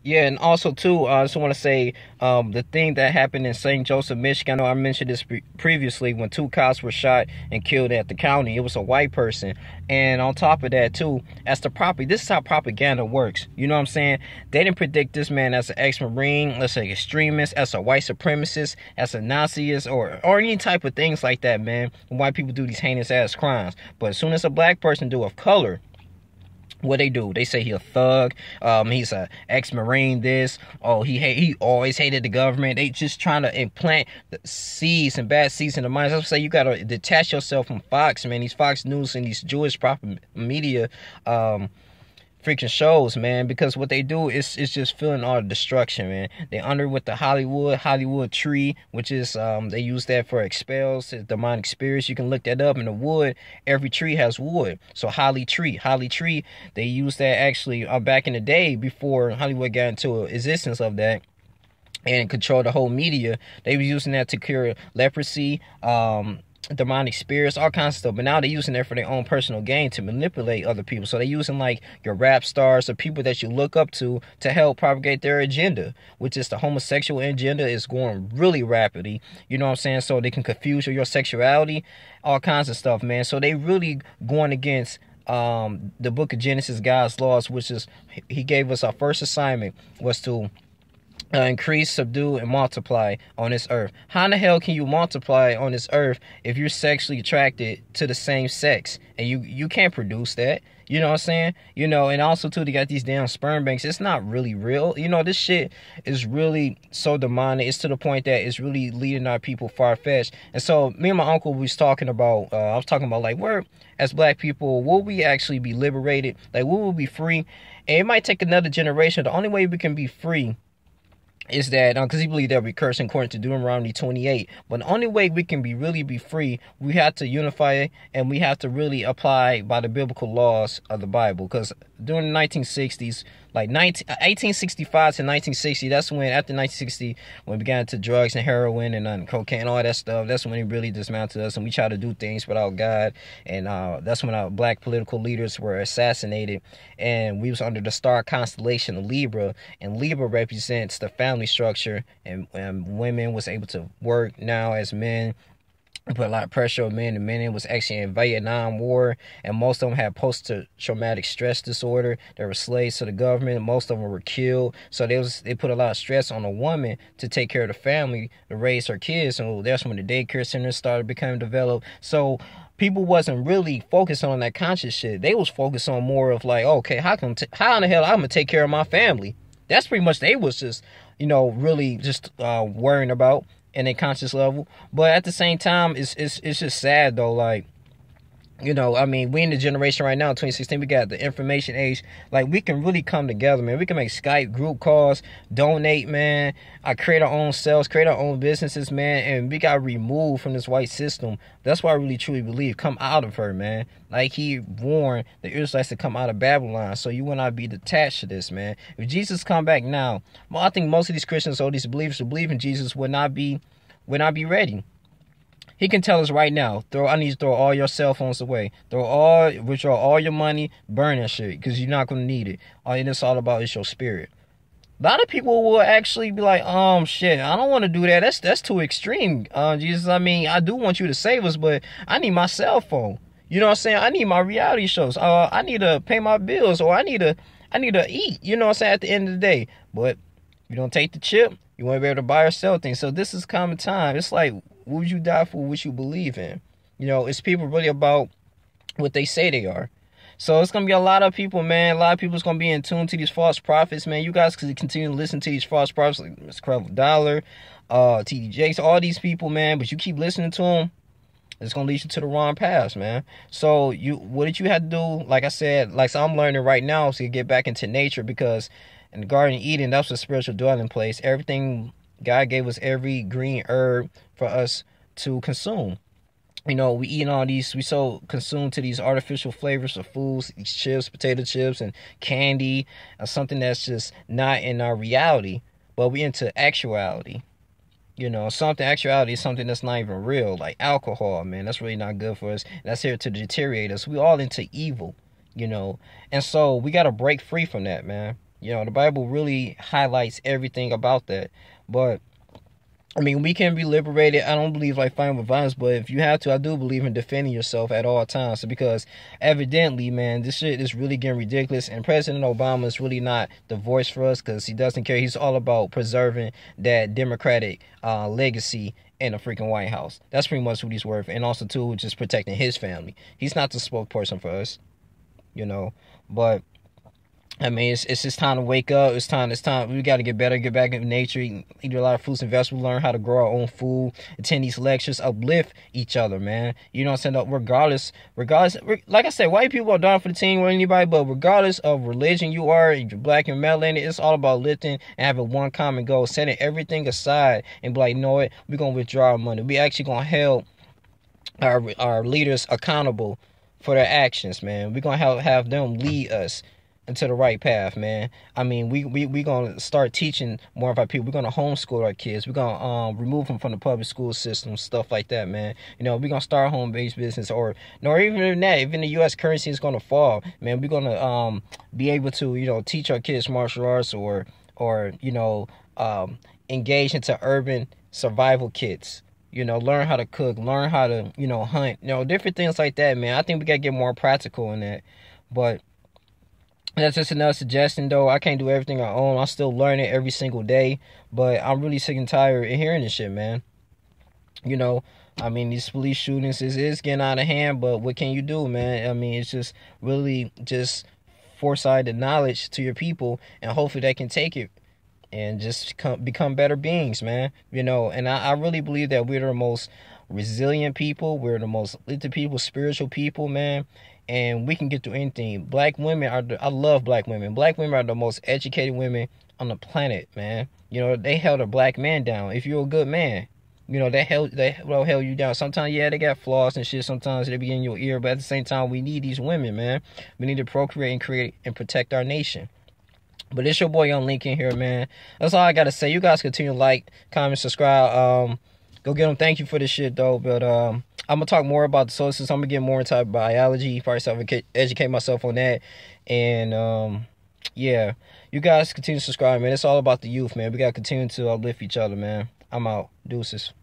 Yeah, and also too, I just want to say the thing that happened in St. Joseph, Michigan. I know I mentioned this previously when two cops were shot and killed at the county. It was a white person, and on top of that too, as the property, this is how propaganda works. You know what I'm saying? They didn't predict this man as an ex-marine, let's say extremist, as a white supremacist, as a Naziist, or any type of things like that, man. When white people do these heinous ass crimes, but as soon as a black person do of color, what they do? They say he a thug. He's a ex-marine. This. Oh, he always hated the government. They just trying to implant the seeds and bad seeds in the minds. I would say you gotta detach yourself from Fox, man. These Fox News and these Jewish propaganda media. Freaking shows, man, because what they do is just filling all the destruction, man. They under with the Hollywood tree, which is they use that for expels demonic spirits. You can look that up. In the wood, every tree has wood. So holly tree, they use that actually back in the day before Hollywood got into existence of that and control the whole media. They were using that to cure leprosy, demonic spirits, all kinds of stuff. But now they're using that for their own personal gain to manipulate other people. So they're using like your rap stars or people that you look up to help propagate their agenda, which is the homosexual agenda is going really rapidly. You know what I'm saying? So they can confuse your sexuality, all kinds of stuff, man. So they really going against the book of Genesis, God's laws, which is he gave us our first assignment was to increase, subdue, and multiply on this earth. How in the hell can you multiply on this earth if you're sexually attracted to the same sex and you can't produce that? You know what I'm saying? You know, and also too, they got these damn sperm banks. It's not really real. You know, this shit is really so demonic. It's to the point that it's really leading our people far-fetched. And so me and my uncle was talking about, I was talking about like, where as black people, will we actually be liberated? Like, we will be free? And it might take another generation. The only way we can be free is that because he believed that we curse according to Deuteronomy 28. But the only way we can really be free, we have to unify and we have to really apply by the biblical laws of the Bible. Because during the 1960s, like 1865 to 1960, that's when, after 1960, when we began to drugs and heroin and cocaine, all that stuff, that's when he really dismantled us and we tried to do things without God. And that's when our black political leaders were assassinated. And we was under the star constellation of Libra, and Libra represents the family structure, and women was able to work now as men. Put a lot of pressure on men, and men was actually in Vietnam War, and most of them had post-traumatic stress disorder. They were slaves to the government. Most of them were killed. So they put a lot of stress on a woman to take care of the family, to raise her kids. So that's when the daycare centers started becoming developed. So people wasn't really focused on that conscious shit. They was focused on more of like, okay, how in the hell I'm gonna take care of my family? That's pretty much they was just, really just worrying about in a conscious level. But at the same time, it's just sad though. Like, I mean, we in the generation right now, 2016, we got the information age. Like, we can really come together, man. We can make Skype group calls, donate, man. Create our own selves, create our own businesses, man. And we got removed from this white system. That's why I really truly believe. Come out of her, man. Like he warned the Israelites to come out of Babylon. So you will not be detached to this, man. If Jesus come back now, well, I think most of these Christians or these believers who believe in Jesus would not be ready. He can tell us right now, I need you to throw all your cell phones away. Withdraw all your money, burn that shit, because you're not going to need it. All it's all about is your spirit. A lot of people will actually be like, shit, I don't want to do that. That's too extreme, Jesus. I mean, I do want you to save us, but I need my cell phone. You know what I'm saying? I need my reality shows. I need to pay my bills, or I need to eat. You know what I'm saying? At the end of the day. But if you don't take the chip, you won't be able to buy or sell things. So this is common time. It's like, what would you die for what you believe in? It's people really about what they say they are. So it's going to be a lot of people, man. A lot of people's going to be in tune to these false prophets, man. You guys can continue to listen to these false prophets like Mr. Creflo Dollar, T.D. Jakes, all these people, man. But you keep listening to them, it's going to lead you to the wrong paths, man. So what did you have to do? Like I said, so I'm learning right now to get back into nature, because in the Garden of Eden, that's a spiritual dwelling place. Everything, God gave us every green herb for us to consume. We eat all these, we so consumed to these artificial flavors of foods, these chips, potato chips, and candy, or something that's just not in our reality, but we into actuality. Actuality is something that's not even real, like alcohol, man. That's really not good for us. That's here to deteriorate us. We all into evil, and so we got to break free from that, man. You know, the Bible really highlights everything about that. But I mean, we can be liberated. I don't believe like fighting with violence, but if you have to, I do believe in defending yourself at all times. So because evidently, man, this shit is really getting ridiculous, and President Obama is really not the voice for us because he doesn't care. He's all about preserving that Democratic legacy in the freaking White House. That's pretty much what he's worth, and also too, just protecting his family. He's not the spokesperson for us, you know. But I mean, it's just time to wake up. It's time. We got to get better, get back into nature, eat a lot of fruits and vegetables, learn how to grow our own food, attend these lectures, uplift each other, man. You know what I'm saying? Regardless, like I said, white people are down for the team or anybody, but regardless of religion you are, if you're black and melanated, it's all about lifting and having one common goal, setting everything aside and be like, you know what? We're going to withdraw our money. We actually going to hold our leaders accountable for their actions, man. We're going to have them lead us into the right path, man. I mean, we gonna start teaching more of our people. We're gonna homeschool our kids. We're gonna remove them from the public school system, stuff like that, man. You know, we're gonna start a home-based business, or even that, even the U.S. currency is gonna fall, man. We're gonna be able to, you know, teach our kids martial arts, or you know, engage into urban survival kits. You know, learn how to cook, learn how to, you know, hunt, you know, different things like that, man. I think we gotta get more practical in that, but that's just another suggestion, though. I can't do everything I own. I'm still learning every single day. But I'm really sick and tired of hearing this shit, man. You know, I mean, these police shootings is getting out of hand. But what can you do, man? I mean, it's just really just foresight and knowledge to your people. And hopefully they can take it and just become better beings, man. You know, and I really believe that we're the most resilient people. We're the most lifted people, spiritual people, man. And we can get through anything. Black women I love black women. Black women are the most educated women on the planet, man. You know, they held a black man down. If you're a good man, you know, they held you down. Sometimes, yeah, they got flaws and shit. Sometimes they be in your ear, but at the same time, we need these women, man. We need to procreate and create and protect our nation. But it's your boy Young Lincoln here, man. That's all I gotta say. You guys continue to like, comment, subscribe. Go get them. Thank you for this shit, though. But I'm gonna talk more about the solar system. I'm gonna get more into biology. Probably educate myself on that. And yeah, you guys continue to subscribe, man. It's all about the youth, man. We gotta continue to uplift each other, man. I'm out. Deuces.